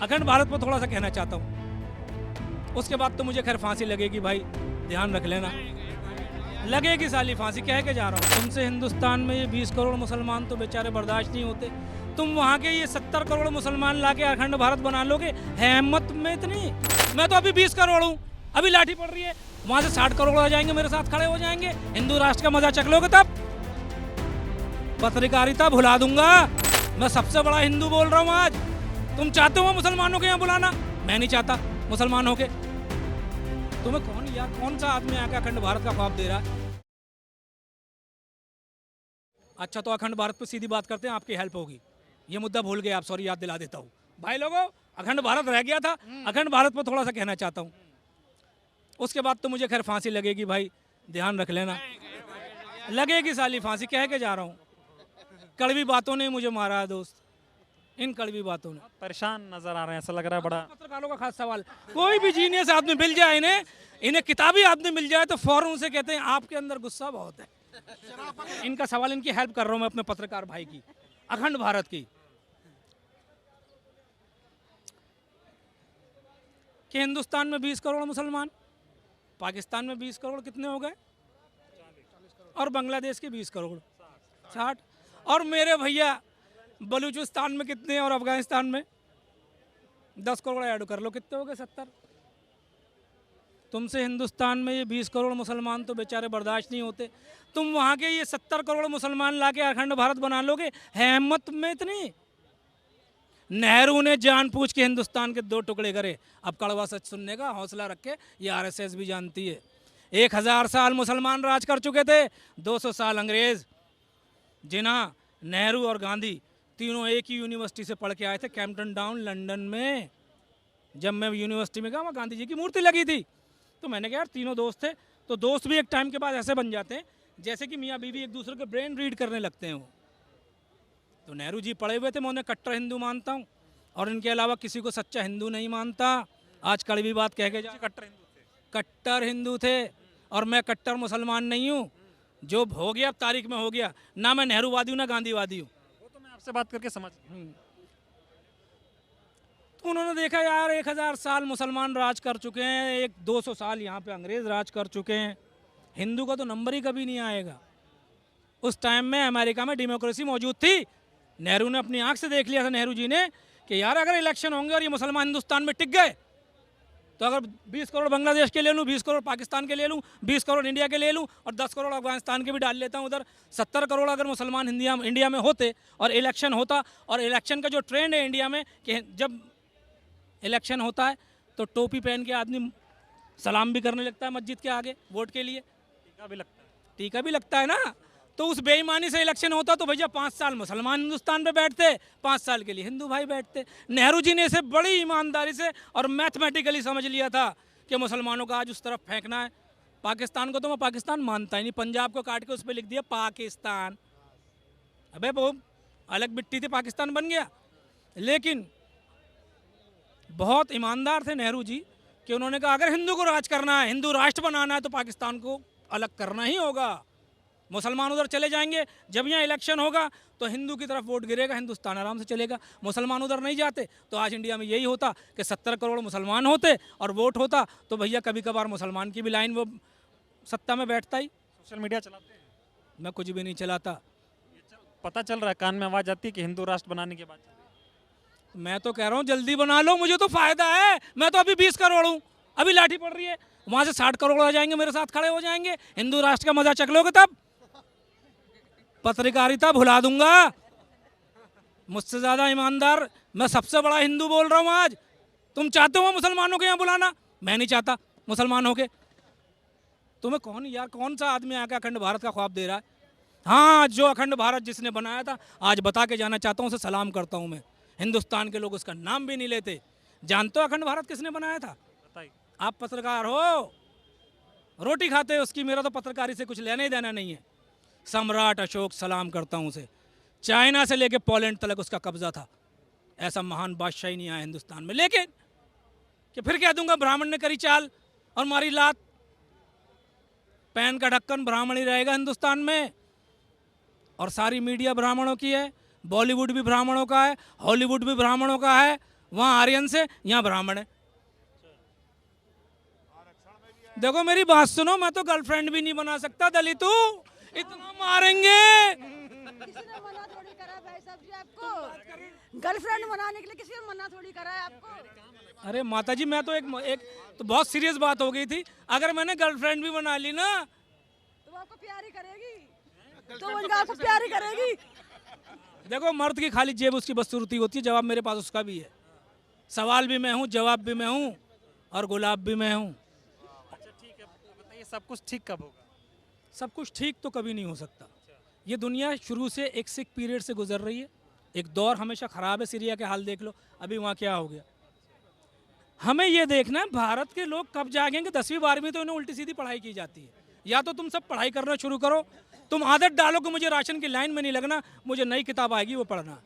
अखंड भारत पर थोड़ा सा कहना चाहता हूँ। उसके बाद तो मुझे खैर फांसी लगेगी भाई, ध्यान रख लेना, लगेगी साली फांसी, कह के जा रहा हूँ। तुमसे हिंदुस्तान में ये 20 करोड़ मुसलमान तो बेचारे बर्दाश्त नहीं होते, तुम वहाँ के ये 70 करोड़ मुसलमान लाके अखंड भारत बना लोगे, है हिम्मत में इतनी? मैं तो अभी 20 करोड़ हूँ, अभी लाठी पड़ रही है, वहाँ से 60 करोड़ आ जाएंगे, मेरे साथ खड़े हो जाएंगे, हिंदू राष्ट्र का मजा चख लोगे तब। पत्रकारिता भुला दूंगा, मैं सबसे बड़ा हिंदू बोल रहा हूँ आज। तुम चाहते हो मुसलमानों के यहाँ बुलाना, मैं नहीं चाहता मुसलमान होके। तुम्हें कौन यार, कौन सा आदमी आके अखंड भारत का ख्वाब दे रहा है? अच्छा तो अखंड भारत पे सीधी बात करते हैं, आपकी हेल्प होगी। ये मुद्दा भूल गए आप, सॉरी, याद दिला देता हूँ भाई लोगों। अखंड भारत रह गया था, अखंड भारत पर थोड़ा सा कहना चाहता हूँ। उसके बाद तो मुझे खैर फांसी लगेगी भाई, ध्यान रख लेना, लगेगी साली फांसी, कह के जा रहा हूँ। कड़वी बातों ने मुझे मारा है दोस्त, इन कड़वी बातों ने। परेशान नजर आ रहे हैं, ऐसा लग रहा है बड़ा। पत्रकारों का खास सवाल, कोई भी जीनियस आदमी मिल जाए, इन्हें किताबी आदमी मिल जाए तो फौरन उनसे कहते हैं आपके अंदर गुस्सा बहुत है। इनका सवाल, इनकी हेल्प कर रहा हूं मैं अपने पत्रकार भाई की, अखंड भारत की, कि हिंदुस्तान में 20 करोड़ मुसलमान, पाकिस्तान में 20 करोड़ कितने हो गए, और बांग्लादेश के 20 करोड़ 60, और मेरे भैया बलूचिस्तान में कितने और अफगानिस्तान में 10 करोड़ ऐड कर लो, कितने हो गए 70। तुमसे हिंदुस्तान में ये 20 करोड़ मुसलमान तो बेचारे बर्दाश्त नहीं होते, तुम वहाँ के ये 70 करोड़ मुसलमान लाके अखंड भारत बना लोगे, है हिम्मत में इतनी? नेहरू ने जानबूझ के हिंदुस्तान के 2 टुकड़े करे। अब कड़वा सच सुनने का हौसला रखे, ये आरएसएस भी जानती है। 1000 साल मुसलमान राज कर चुके थे, 200 साल अंग्रेज। जिन्ना, नेहरू और गांधी तीनों एक ही यूनिवर्सिटी से पढ़ के आए थे, कैम्पटन टाउन लंदन में। जब मैं यूनिवर्सिटी में गया, वहाँ गांधी जी की मूर्ति लगी थी, तो मैंने कहा यार तीनों दोस्त थे, तो दोस्त भी एक टाइम के बाद ऐसे बन जाते हैं जैसे कि मियाँ बीवी एक दूसरे के ब्रेन रीड करने लगते हैं। वो तो नेहरू जी पढ़े हुए थे, मैं उन्हें कट्टर हिंदू मानता हूँ, और इनके अलावा किसी को सच्चा हिंदू नहीं मानता। आज कड़वी बात कह के जा, कट्टर हिंदू थे, और मैं कट्टर मुसलमान नहीं हूँ। जो हो गया अब तारीख में हो गया, ना मैं नेहरूवादी हूँ ना गांधीवादी हूँ। वो तो मैं आपसे बात करके समझ। तो उन्होंने देखा यार 1000 साल मुसलमान राज कर चुके हैं, 200 साल यहाँ पे अंग्रेज राज कर चुके हैं, हिंदू का तो नंबर ही कभी नहीं आएगा। उस टाइम में अमेरिका में डेमोक्रेसी मौजूद थी, नेहरू ने अपनी आंख से देख लिया था, नेहरू जी ने, कि यार अगर इलेक्शन होंगे और ये मुसलमान हिंदुस्तान में टिक गए, तो अगर 20 करोड़ बांग्लादेश के ले लूँ, 20 करोड़ पाकिस्तान के ले लूँ, 20 करोड़ इंडिया के ले लूँ, और 10 करोड़ अफगानिस्तान के भी डाल लेता हूँ उधर, 70 करोड़ अगर मुसलमान इंडिया में होते और इलेक्शन होता, और इलेक्शन का जो ट्रेंड है इंडिया में कि जब इलेक्शन होता है तो टोपी पहन के आदमी सलाम भी करने लगता है मस्जिद के आगे वोट के लिए, टीका भी लगता है, टीका भी लगता है ना। तो उस बेईमानी से इलेक्शन होता तो भैया 5 साल मुसलमान हिंदुस्तान पे बैठते, 5 साल के लिए हिंदू भाई बैठते। नेहरू जी ने इसे बड़ी ईमानदारी से और मैथमेटिकली समझ लिया था कि मुसलमानों का आज उस तरफ फेंकना है। पाकिस्तान को तो मैं पाकिस्तान मानता ही नहीं, पंजाब को काट के उस पर लिख दिया पाकिस्तान, अबे वो अलग मिट्टी थी, पाकिस्तान बन गया। लेकिन बहुत ईमानदार थे नेहरू जी कि उन्होंने कहा अगर हिंदू को राज करना है, हिंदू राष्ट्र बनाना है, तो पाकिस्तान को अलग करना ही होगा। मुसलमान उधर चले जाएंगे, जब यहाँ इलेक्शन होगा तो हिंदू की तरफ वोट गिरेगा, हिंदुस्तान आराम से चलेगा। मुसलमान उधर नहीं जाते तो आज इंडिया में यही होता कि 70 करोड़ मुसलमान होते और वोट होता तो भैया कभी कभार मुसलमान की भी लाइन वो सत्ता में बैठता ही। सोशल मीडिया चलाते हैं? मैं कुछ भी नहीं चलाता। पता चल रहा है, कान में आवाज आती है कि हिंदू राष्ट्र बनाने के बाद। मैं तो कह रहा हूँ जल्दी बना लो, मुझे तो फायदा है। मैं तो अभी 20 करोड़ हूँ, अभी लाठी पड़ रही है, वहाँ से 60 करोड़ आ जाएंगे, मेरे साथ खड़े हो जाएंगे, हिंदू राष्ट्र का मजा चख लोगे तब। पत्रकारिता भुला दूंगा, मुझसे ज्यादा ईमानदार मैं सबसे बड़ा हिंदू बोल रहा हूँ आज। तुम चाहते हो मुसलमानों के यहाँ बुलाना, मैं नहीं चाहता मुसलमान होके। तुम्हें कौन यार, कौन सा आदमी आके अखंड भारत का ख्वाब दे रहा है? हाँ, जो अखंड भारत जिसने बनाया था आज बता के जाना चाहता हूँ, उसे सलाम करता हूँ मैं। हिंदुस्तान के लोग उसका नाम भी नहीं लेते। जानते हो अखंड भारत किसने बनाया था? बताइए। आप पत्रकार हो, रोटी खाते हो उसकी, मेरा तो पत्रकारी से कुछ लेना ही देना नहीं है। सम्राट अशोक, सलाम करता हूँ उसे। चाइना से लेके पोलैंड तक उसका कब्जा था, ऐसा महान बादशाह ही नहीं आया हिंदुस्तान में। लेकिन कि फिर कह दूंगा ब्राह्मण ने करी चाल और मारी लात, पैन का ढक्कन ब्राह्मण ही रहेगा हिंदुस्तान में, और सारी मीडिया ब्राह्मणों की है, बॉलीवुड भी ब्राह्मणों का है, हॉलीवुड भी ब्राह्मणों का है, वहाँ आर्यन से, यहाँ ब्राह्मण है। देखो मेरी बात सुनो, मैं तो गर्लफ्रेंड भी नहीं बना सकता दलितों, इतना मारेंगे। किसी ने मना थोड़ी करा भाई साहब जी आपको, गर्लफ्रेंड बनाने के लिए किसी ने मना थोड़ी करा है आपको। अरे माता जी, मैं तो एक तो बहुत सीरियस बात हो गई थी। अगर मैंने गर्लफ्रेंड भी बना ली ना, तो वो आपको प्यार ही करेगी, तो उनका आपको प्यार ही करेगी। देखो मर्द की खाली जेब उसकी बदसूरती होती है, जवाब मेरे पास उसका भी है। सवाल भी मैं हूँ, जवाब भी मैं हूँ, और गुलाब भी मैं हूँ। अच्छा ठीक है, बताइए सब कुछ ठीक कब होगा? सब कुछ ठीक तो कभी नहीं हो सकता। ये दुनिया शुरू से एक सिक पीरियड से गुजर रही है। एक दौर हमेशा खराब है। सीरिया के हाल देख लो, अभी वहाँ क्या हो गया। हमें ये देखना है भारत के लोग कब जागेंगे। 10वीं 12वीं तो इन्हें उल्टी सीधी पढ़ाई की जाती है। या तो तुम सब पढ़ाई करना शुरू करो, तुम आदत डालो कि मुझे राशन की लाइन में नहीं लगना, मुझे नई किताब आएगी वो पढ़ना।